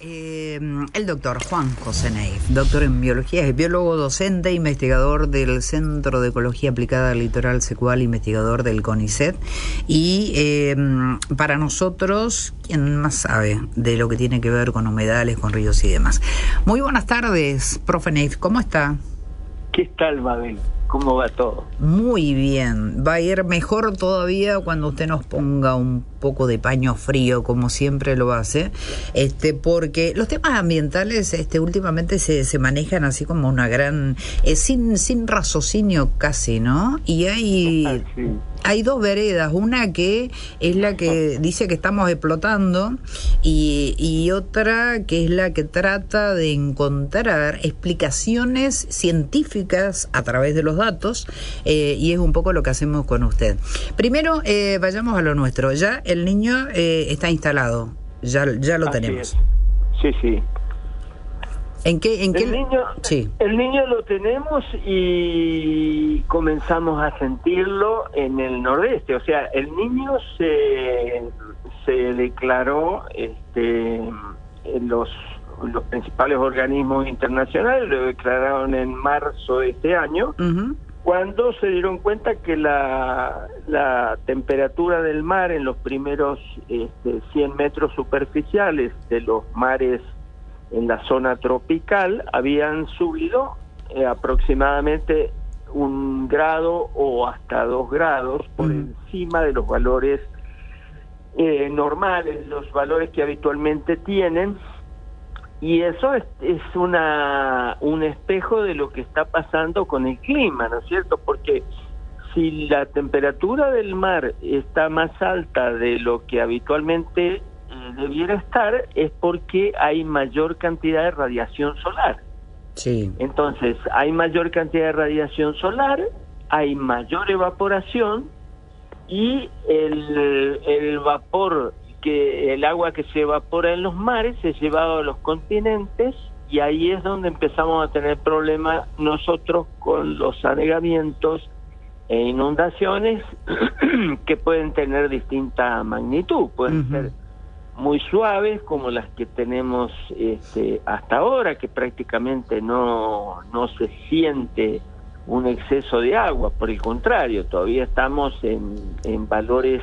El doctor Juan José Neif, doctor en biología, es biólogo docente, investigador del Centro de Ecología Aplicada al Litoral Secual, investigador del CONICET, y para nosotros, ¿quién más sabe de lo que tiene que ver con humedales, con ríos y demás? Muy buenas tardes, profe Neif, ¿cómo está? ¿Qué tal, Mabel? ¿Cómo va todo? Muy bien, va a ir mejor todavía cuando usted nos ponga un poco de paño frío, como siempre lo hace, porque los temas ambientales últimamente se manejan así como una gran, sin raciocinio casi, ¿no? Y hay dos veredas, una que es la que dice que estamos explotando y otra que es la que trata de encontrar explicaciones científicas a través de los datos, y es un poco lo que hacemos con usted. Primero, vayamos a lo nuestro. Ya el niño está instalado, ya lo tenemos. Sí. ¿En qué? Sí. El niño lo tenemos y comenzamos a sentirlo en el nordeste. O sea, el niño se declaró en los principales organismos internacionales, lo declararon en marzo de este año, cuando se dieron cuenta que la temperatura del mar en los primeros 100 metros superficiales de los mares en la zona tropical habían subido aproximadamente 1 grado o hasta 2 grados por encima de los valores normales, los valores que habitualmente tienen, y eso es un espejo de lo que está pasando con el clima, ¿no es cierto? Porque si la temperatura del mar está más alta de lo que habitualmente debiera estar, es porque hay mayor cantidad de radiación solar. Sí. Entonces, hay mayor cantidad de radiación solar, hay mayor evaporación, y el vapor, el agua que se evapora en los mares es llevado a los continentes, y ahí es donde empezamos a tener problemas nosotros con los anegamientos e inundaciones que pueden tener distinta magnitud. Pueden ser muy suaves, como las que tenemos hasta ahora, que prácticamente no se siente un exceso de agua. Por el contrario, todavía estamos en valores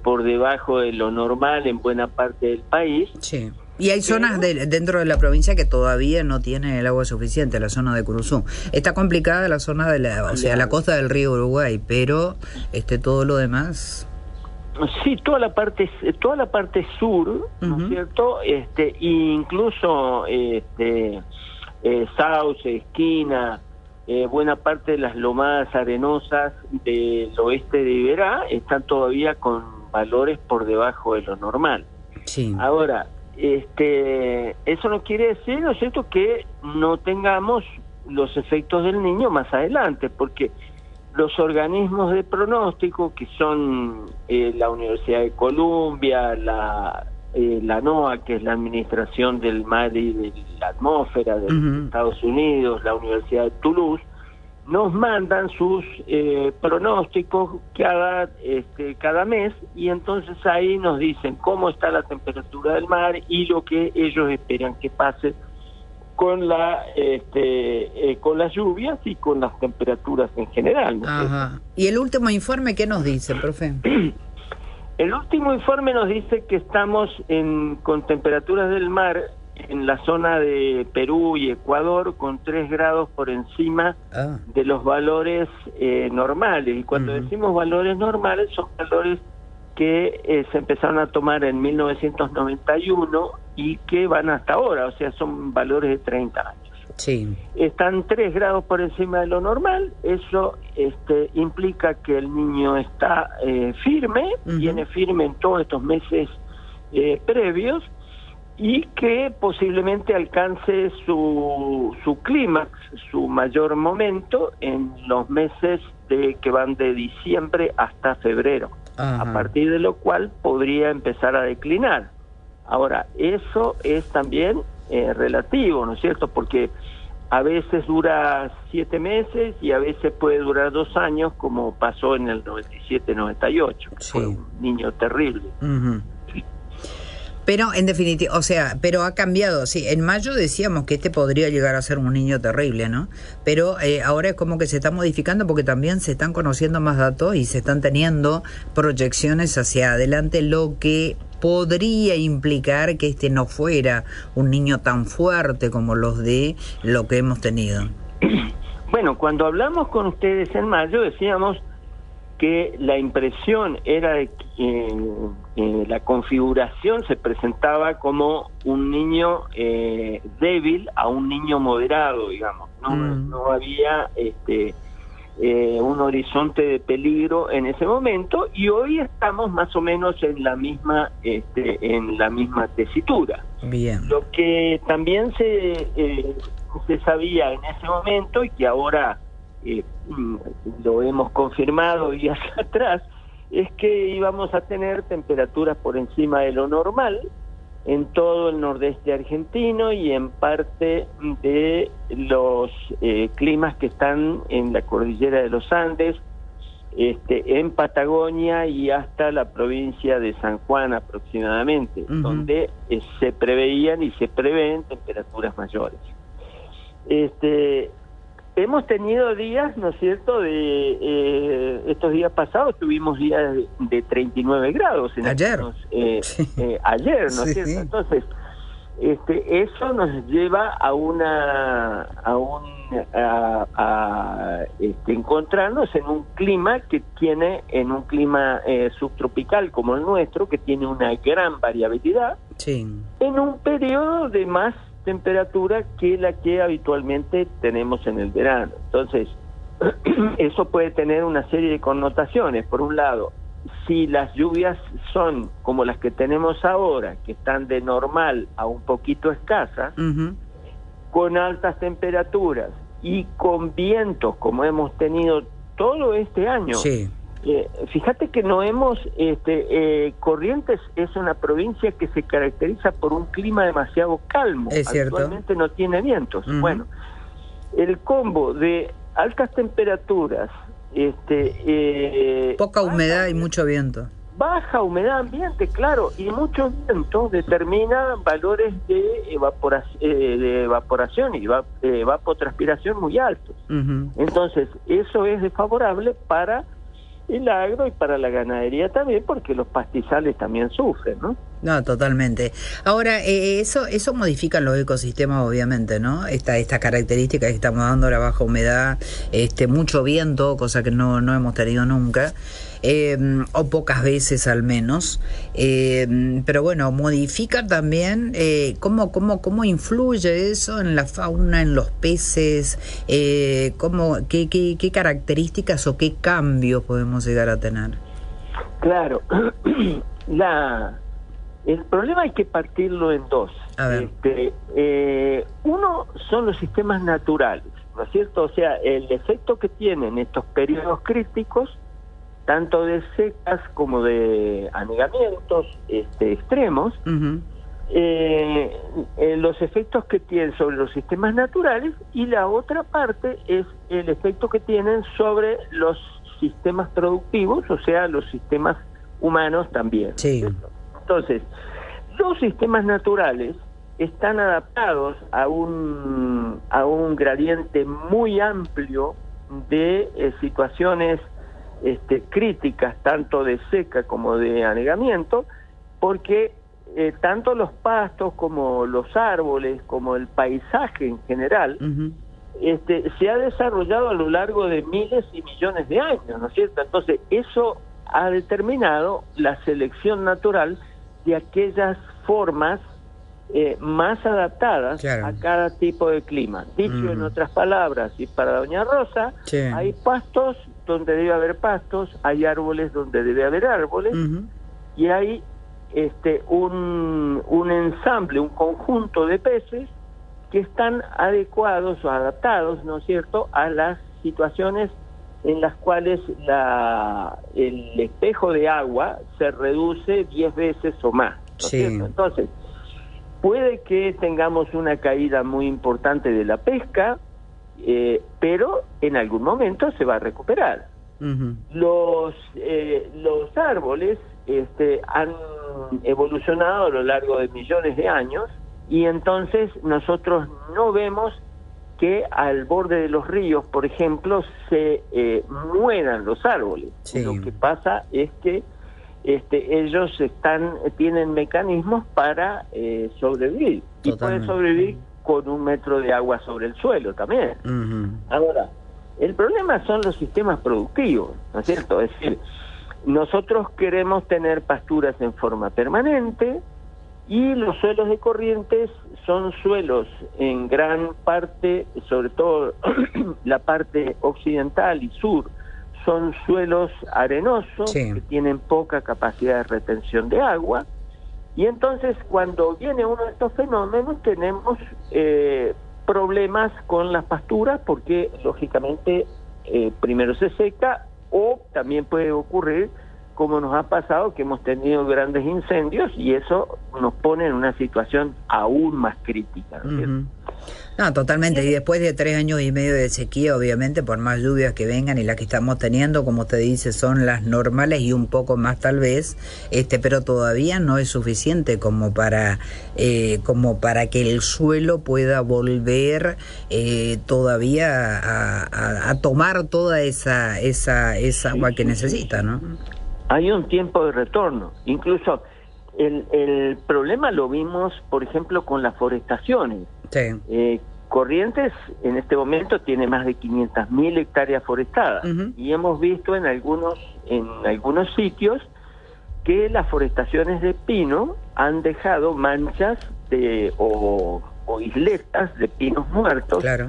por debajo de lo normal en buena parte del país. Sí. Y hay zonas dentro de la provincia que todavía no tienen el agua suficiente, la zona de Curuzú. Está complicada la zona de la costa del río Uruguay, pero todo lo demás. Sí, toda la parte sur, ¿no es cierto? Incluso Sauce, Esquina, buena parte de las lomadas arenosas del oeste de Iberá están todavía con valores por debajo de lo normal. Sí. Ahora, eso no quiere decir, ¿no es cierto?, que no tengamos los efectos del niño más adelante, porque los organismos de pronóstico, que son la Universidad de Columbia, la NOAA, que es la Administración del Mar y de la Atmósfera de los Estados Unidos, la Universidad de Toulouse, nos mandan sus pronósticos cada mes, y entonces ahí nos dicen cómo está la temperatura del mar y lo que ellos esperan que pase con las lluvias y con las temperaturas en general, ¿no? Ajá. ¿Y el último informe qué nos dice, profe? El último informe nos dice que estamos con temperaturas del mar en la zona de Perú y Ecuador con 3 grados por encima de los valores normales. Y cuando decimos valores normales, son valores que se empezaron a tomar en 1991 y que van hasta ahora, o sea, son valores de 30 años. Sí. Están 3 grados por encima de lo normal. Eso implica que el niño está firme, viene firme en todos estos meses previos, y que posiblemente alcance su clímax, su mayor momento, en los meses que van de diciembre hasta febrero. A partir de lo cual podría empezar a declinar. Ahora, eso es también relativo, ¿no es cierto? Porque a veces dura 7 meses y a veces puede durar 2 años, como pasó en el 97-98. Sí. Fue un niño terrible. Pero en definitiva, o sea, pero ha cambiado, sí. En mayo decíamos que este podría llegar a ser un niño terrible, ¿no? Pero ahora es como que se está modificando porque también se están conociendo más datos y se están teniendo proyecciones hacia adelante, lo que podría implicar que este no fuera un niño tan fuerte como los de lo que hemos tenido. Bueno, cuando hablamos con ustedes en mayo decíamos que la impresión era de que la configuración se presentaba como un niño débil a un niño moderado, digamos. No había un horizonte de peligro en ese momento, y hoy estamos más o menos en la misma tesitura. Bien. Lo que también se sabía en ese momento y que ahora lo hemos confirmado días atrás, es que íbamos a tener temperaturas por encima de lo normal en todo el nordeste argentino y en parte de los climas que están en la cordillera de los Andes, en Patagonia y hasta la provincia de San Juan aproximadamente, donde se preveían y se prevén temperaturas mayores. Hemos tenido días, ¿no es cierto?, estos días pasados tuvimos días de 39 grados. Ayer. Ayer, ¿no es Sí, cierto? sí. Entonces, eso nos lleva a encontrarnos en un clima subtropical como el nuestro, que tiene una gran variabilidad, Sí. en un periodo de más temperatura que la que habitualmente tenemos en el verano. Entonces, eso puede tener una serie de connotaciones. Por un lado, si las lluvias son como las que tenemos ahora, que están de normal a un poquito escasas, con altas temperaturas y con vientos como hemos tenido todo este año. Sí. Fíjate que no hemos, Corrientes es una provincia que se caracteriza por un clima demasiado calmo. Es cierto. Actualmente no tiene vientos. Bueno, el combo de altas temperaturas, Poca humedad y mucho viento. baja humedad ambiente, claro, y mucho viento determina valores de evaporación y evapotranspiración muy altos. Entonces, eso es desfavorable para el agro y para la ganadería también, porque los pastizales también sufren, ¿no? No, totalmente. Ahora, eso modifica los ecosistemas, obviamente, ¿no? Esta característica que estamos dando, la baja humedad, mucho viento, cosa que no hemos tenido nunca, o pocas veces al menos. Pero bueno, modifica también cómo influye eso en la fauna, en los peces, qué características o qué cambios podemos llegar a tener. Claro, el problema hay que partirlo en dos. A ver. Uno son los sistemas naturales, ¿no es cierto? O sea, el efecto que tienen estos periodos críticos, tanto de secas como de anegamientos extremos, los efectos que tienen sobre los sistemas naturales, y la otra parte es el efecto que tienen sobre los sistemas productivos, o sea, los sistemas humanos también. Sí. Entonces, los sistemas naturales están adaptados a un gradiente muy amplio de situaciones críticas, tanto de seca como de anegamiento, porque tanto los pastos como los árboles, como el paisaje en general, se ha desarrollado a lo largo de miles y millones de años, ¿no es cierto? Entonces, eso ha determinado la selección natural de aquellas formas más adaptadas, claro, a cada tipo de clima. Dicho en otras palabras, y para doña Rosa, sí, hay pastos donde debe haber pastos, hay árboles donde debe haber árboles, y hay un ensamble, un conjunto de peces que están adecuados o adaptados, ¿no es cierto?, a las situaciones en las cuales el espejo de agua se reduce 10 veces o más, ¿no es cierto? Entonces, puede que tengamos una caída muy importante de la pesca, pero en algún momento se va a recuperar. Los árboles han evolucionado a lo largo de millones de años, y entonces nosotros no vemos que al borde de los ríos, por ejemplo, se mueran los árboles. Sí. Lo que pasa es que ellos tienen mecanismos para sobrevivir. Totalmente. Y pueden sobrevivir con 1 metro de agua sobre el suelo también. Ahora, el problema son los sistemas productivos, ¿no es cierto? Es decir, nosotros queremos tener pasturas en forma permanente, y los suelos de corrientes son suelos en gran parte, sobre todo la parte occidental y sur, son suelos arenosos, sí, que tienen poca capacidad de retención de agua, y entonces cuando viene uno de estos fenómenos tenemos problemas con las pasturas, porque lógicamente primero se seca, o también puede ocurrir, como nos ha pasado, que hemos tenido grandes incendios, y eso nos pone en una situación aún más crítica, ¿no es cierto? No, totalmente. Y después de 3 años y medio de sequía, obviamente, por más lluvias que vengan, y las que estamos teniendo, como te dice, son las normales y un poco más tal vez, pero todavía no es suficiente como para que el suelo pueda volver todavía a tomar toda esa agua que necesita, ¿no? Hay un tiempo de retorno. Incluso el problema lo vimos, por ejemplo, con las forestaciones. Sí. Corrientes en este momento tiene más de 500.000 hectáreas forestadas, y hemos visto en algunos sitios que las forestaciones de pino han dejado manchas o isletas de pinos muertos, claro,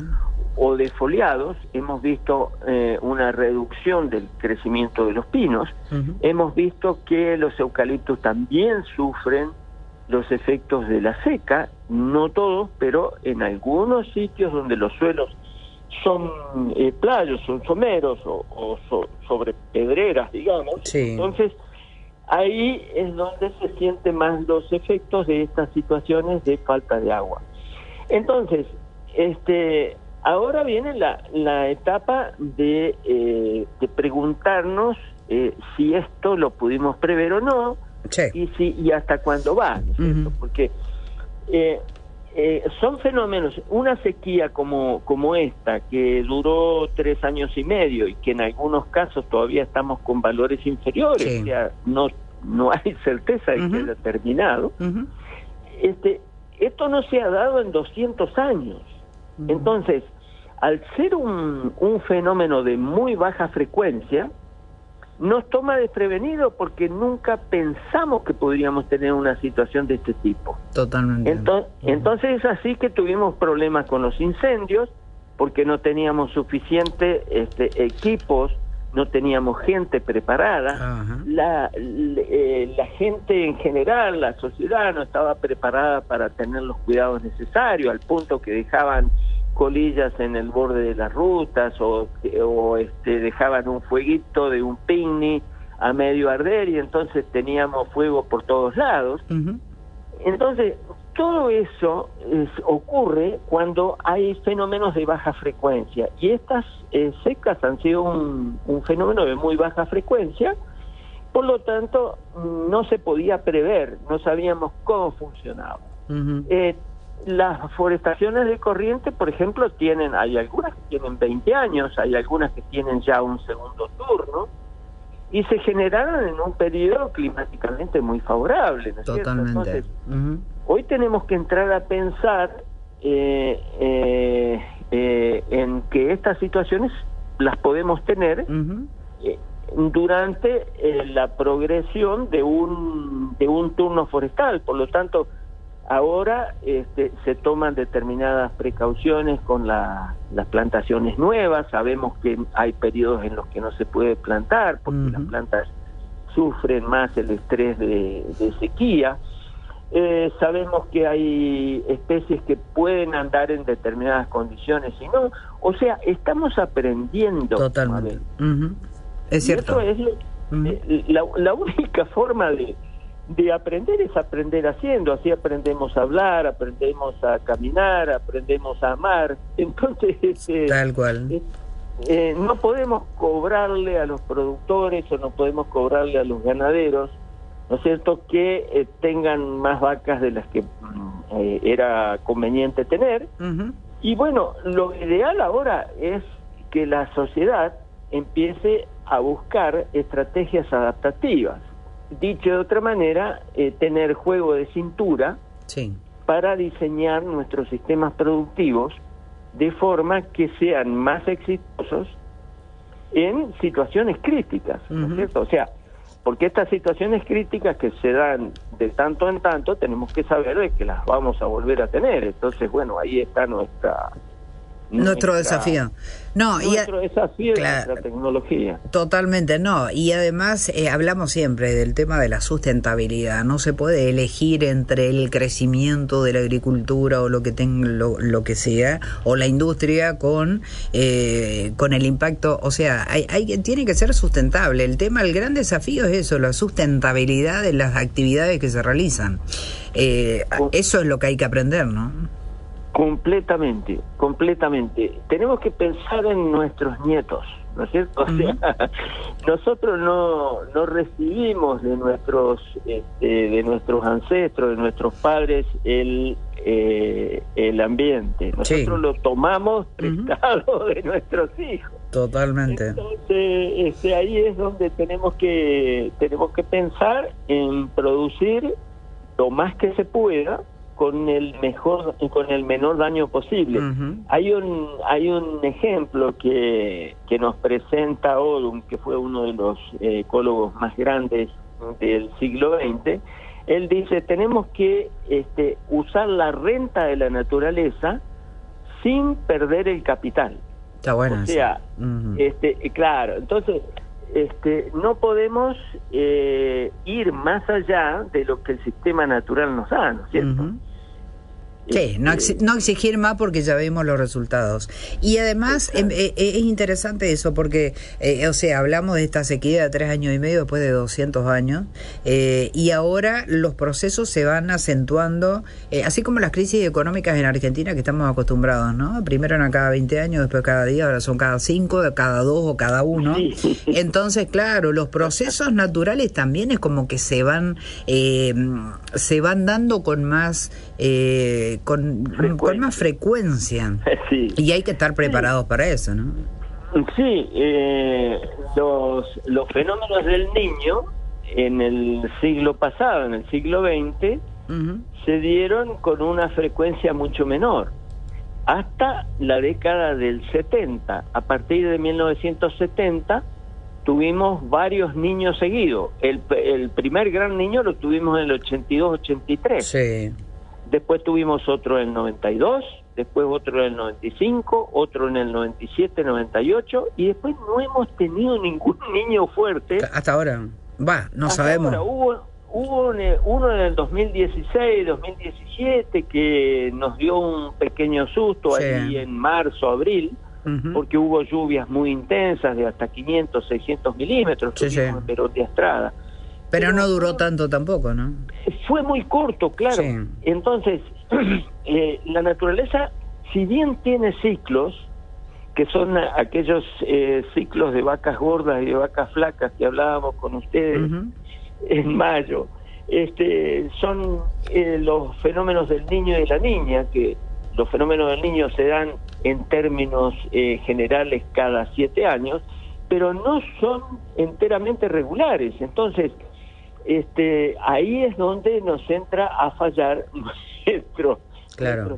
o defoliados. Hemos visto una reducción del crecimiento de los pinos. Hemos visto que los eucaliptos también sufren los efectos de la seca, no todos, pero en algunos sitios donde los suelos son playos, son someros o sobre pedreras, digamos. Sí. Entonces ahí es donde se sienten más los efectos de estas situaciones de falta de agua. Entonces, ahora viene la etapa de preguntarnos si esto lo pudimos prever o no, sí, y hasta cuándo va, ¿no es cierto? Porque son fenómenos, una sequía como esta, que duró 3 años y medio, y que en algunos casos todavía estamos con valores inferiores, sí, o sea, no hay certeza de que haya terminado. Esto no se ha dado en 200 años. Entonces, al ser un fenómeno de muy baja frecuencia, nos toma desprevenido, porque nunca pensamos que podríamos tener una situación de este tipo. Totalmente. Entonces es así que tuvimos problemas con los incendios, porque no teníamos suficiente equipos, no teníamos gente preparada. La gente en general, la sociedad, no estaba preparada para tener los cuidados necesarios, al punto que dejaban colillas en el borde de las rutas, o dejaban un fueguito de un picnic a medio arder, y entonces teníamos fuego por todos lados. Entonces, todo eso ocurre cuando hay fenómenos de baja frecuencia, y estas secas han sido un fenómeno de muy baja frecuencia. Por lo tanto, no se podía prever, no sabíamos cómo funcionaba. Las forestaciones de corriente, por ejemplo, hay algunas que tienen 20 años, hay algunas que tienen ya un segundo turno, y se generaron en un periodo climáticamente muy favorable, ¿no es cierto? Entonces, hoy tenemos que entrar a pensar en que estas situaciones las podemos tener durante la progresión de un turno forestal. Por lo tanto, ahora se toman determinadas precauciones con las plantaciones nuevas. Sabemos que hay periodos en los que no se puede plantar, porque las plantas sufren más el estrés de sequía. Sabemos que hay especies que pueden andar en determinadas condiciones y no. O sea, estamos aprendiendo. Totalmente. Es cierto. Y eso es la única forma de aprender, es aprender haciendo. Así aprendemos a hablar, aprendemos a caminar, aprendemos a amar. Entonces, tal cual. No podemos cobrarle a los productores, o no podemos cobrarle a los ganaderos ¿no es cierto?, que tengan más vacas de las que era conveniente tener. Uh-huh. Y bueno, lo ideal ahora es que la sociedad empiece a buscar estrategias adaptativas. Dicho de otra manera, tener juego de cintura Sí. para diseñar nuestros sistemas productivos de forma que sean más exitosos en situaciones críticas, ¿no es cierto? O sea, porque estas situaciones críticas que se dan de tanto en tanto, tenemos que saber de que las vamos a volver a tener. Entonces, bueno, ahí está nuestro desafío. No, nuestro desafío de claro, nuestra tecnología. Totalmente, no. Y además hablamos siempre del tema de la sustentabilidad. No se puede elegir entre el crecimiento de la agricultura o lo que sea, o la industria con el impacto. O sea, tiene que ser sustentable. El gran desafío es eso, la sustentabilidad de las actividades que se realizan. Eso es lo que hay que aprender, ¿no? Completamente. Tenemos que pensar en nuestros nietos, ¿no es cierto? O sea, nosotros no recibimos de nuestros ancestros, de nuestros padres, el ambiente. Nosotros lo tomamos prestado de nuestros hijos. Totalmente. Entonces, ahí es donde tenemos que pensar en producir lo más que se pueda con el menor daño posible. Hay un ejemplo que nos presenta Odum, que fue uno de los ecólogos más grandes del siglo XX. Él dice, tenemos que usar la renta de la naturaleza sin perder el capital. Está bueno. O sea, claro, entonces no podemos ir más allá de lo que el sistema natural nos da, ¿no es cierto? Sí, no exigir más porque ya vemos los resultados. Y además es interesante eso porque, o sea, hablamos de esta sequía de 3 años y medio después de 200 años, y ahora los procesos se van acentuando, así como las crisis económicas en Argentina que estamos acostumbrados, ¿no? Primero eran cada 20 años, después cada 10, ahora son cada 5, cada 2 o cada 1. Sí. Entonces, claro, los procesos naturales también es como que se van dando con más... con más frecuencia. Sí. Y hay que estar preparados para eso, ¿no? Sí, los fenómenos del Niño en el siglo pasado, en el siglo XX, se dieron con una frecuencia mucho menor, hasta la década del 70. A partir de 1970 tuvimos varios niños seguidos. El primer gran niño lo tuvimos en el 82-83. Sí. Después tuvimos otro en el 92, después otro en el 95, otro en el 97, 98, y después no hemos tenido ningún niño fuerte. Hasta ahora, no sabemos. Ahora, hubo uno en el 2016, 2017, que nos dio un pequeño susto ahí en marzo, abril, porque hubo lluvias muy intensas de hasta 500, 600 milímetros, en Perón de Astrada. Pero no duró tanto tampoco, ¿no? Fue muy corto, claro. Sí. Entonces, la naturaleza, si bien tiene ciclos, que son aquellos ciclos de vacas gordas y de vacas flacas que hablábamos con ustedes en mayo, son los fenómenos del niño y de la niña, que los fenómenos del niño se dan en términos generales cada 7 años, pero no son enteramente regulares. Entonces, ahí es donde nos entra a fallar nuestro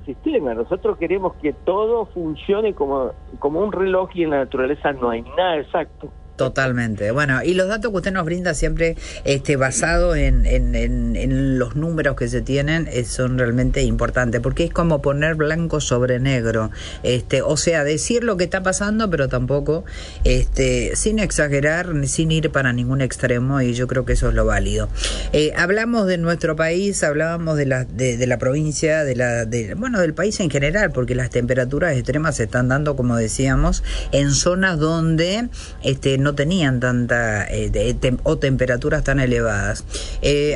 sistema. Nosotros queremos que todo funcione como un reloj, y en la naturaleza no hay nada exacto. Totalmente. Bueno, y los datos que usted nos brinda siempre basados en los números que se tienen son realmente importantes, porque es como poner blanco sobre negro. O sea, decir lo que está pasando, pero tampoco sin exagerar, sin ir para ningún extremo, y yo creo que eso es lo válido. Hablamos de nuestro país, hablábamos de la provincia, del país en general, porque las temperaturas extremas se están dando, como decíamos, en zonas donde no tenían tanta temperaturas tan elevadas.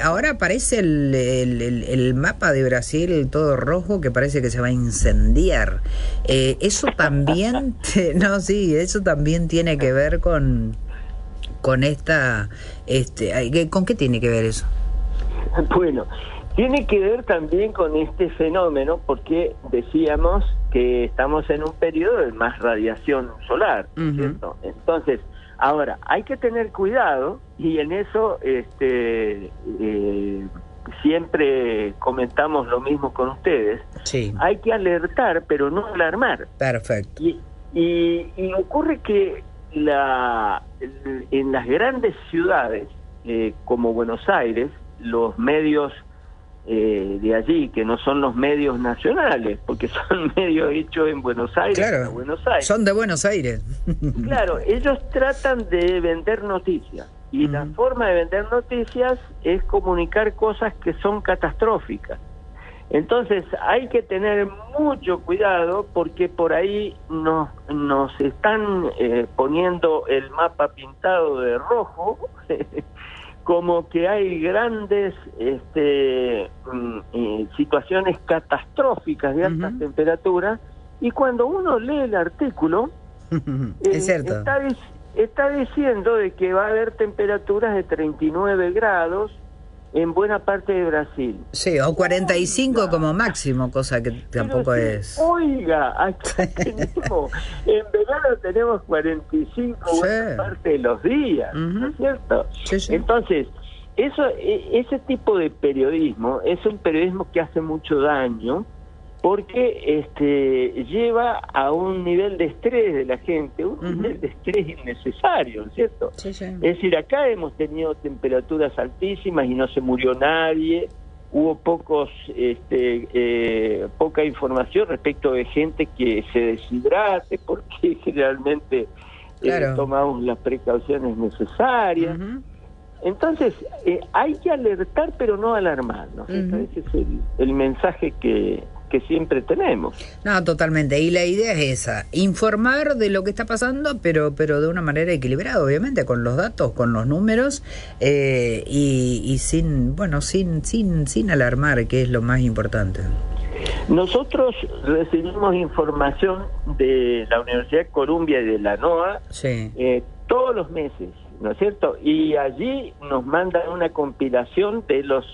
Ahora aparece el mapa de Brasil todo rojo, que parece que se va a incendiar. Eso también eso también tiene que ver con esta ¿con qué tiene que ver eso? Bueno, tiene que ver también con este fenómeno porque decíamos que estamos en un periodo de más radiación solar, ¿cierto? Entonces, ahora, hay que tener cuidado y en eso siempre comentamos lo mismo con ustedes. Sí. Hay que alertar, pero no alarmar. Perfecto. Y ocurre que en las grandes ciudades, como Buenos Aires, los medios de allí, que no son los medios nacionales, porque son medios hechos en Buenos Aires, claro, Buenos Aires. Son de Buenos Aires. Claro, ellos tratan de vender noticias, y la forma de vender noticias es comunicar cosas que son catastróficas. Entonces hay que tener mucho cuidado porque por ahí nos están poniendo el mapa pintado de rojo, como que hay grandes situaciones catastróficas de altas temperaturas, y cuando uno lee el artículo, es cierto, está diciendo de que va a haber temperaturas de 39 grados en buena parte de Brasil. Sí, o 45 como máximo, cosa que tampoco es... Oiga, acá tenemos, en verano tenemos 45 buena parte de los días, ¿no es cierto? Sí, sí. Entonces, ese tipo de periodismo es un periodismo que hace mucho daño, porque lleva a un nivel de estrés de la gente, un nivel de estrés innecesario, ¿cierto? Sí, sí. Es decir, acá hemos tenido temperaturas altísimas y no se murió nadie, hubo poca información respecto de gente que se deshidrate, porque generalmente tomamos las precauciones necesarias. Entonces, hay que alertar, pero no alarmar, ¿no? Ese es el mensaje que siempre tenemos. No, totalmente. Y la idea es esa, informar de lo que está pasando, pero de una manera equilibrada, obviamente, con los datos, con los números, y sin alarmar, que es lo más importante. Nosotros recibimos información de la Universidad de Columbia y de la NOAA todos los meses, ¿no es cierto? Y allí nos mandan una compilación de los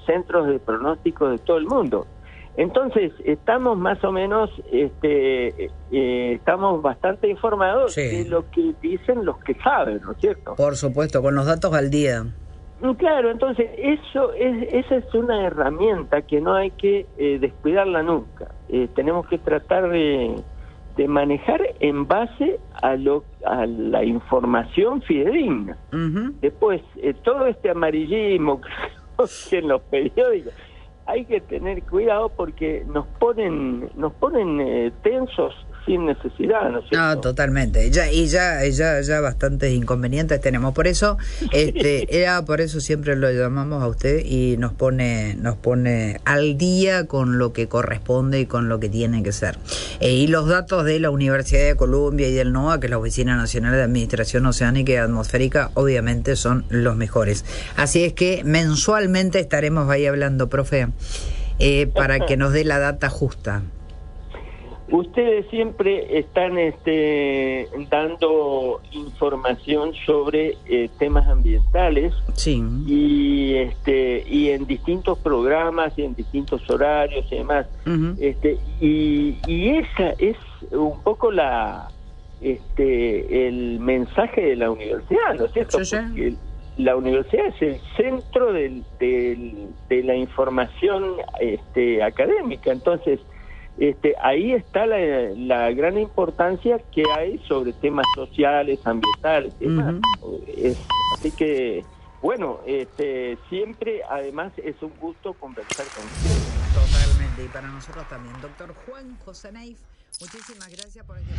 centros de pronóstico de todo el mundo. Entonces, estamos más o menos, estamos bastante informados de lo que dicen los que saben, ¿no es cierto? Por supuesto, con los datos al día. Claro, entonces esa es una herramienta que no hay que descuidarla nunca. Tenemos que tratar de manejar en base a la información fidedigna. Después, todo este amarillismo que en los periódicos, hay que tener cuidado porque nos ponen tensos sin necesidad, ¿no es cierto? No, totalmente. Ya bastantes inconvenientes tenemos. Por eso, por eso siempre lo llamamos a usted y nos pone al día con lo que corresponde y con lo que tiene que ser. Y los datos de la Universidad de Columbia y del NOAA, que es la Oficina Nacional de Administración Oceánica y Atmosférica, obviamente son los mejores. Así es que mensualmente estaremos ahí hablando, profe, para que nos dé la data justa. Ustedes siempre están dando información sobre temas ambientales, y en distintos programas y en distintos horarios y demás. Y esa es un poco el mensaje de la universidad, ¿no es cierto? Porque la universidad es el centro de la información académica. Entonces, ahí está la gran importancia que hay sobre temas sociales, ambientales y demás. Así que, bueno, siempre, además, es un gusto conversar con usted. Totalmente, y para nosotros también. Doctor Juan José Neif, muchísimas gracias por este...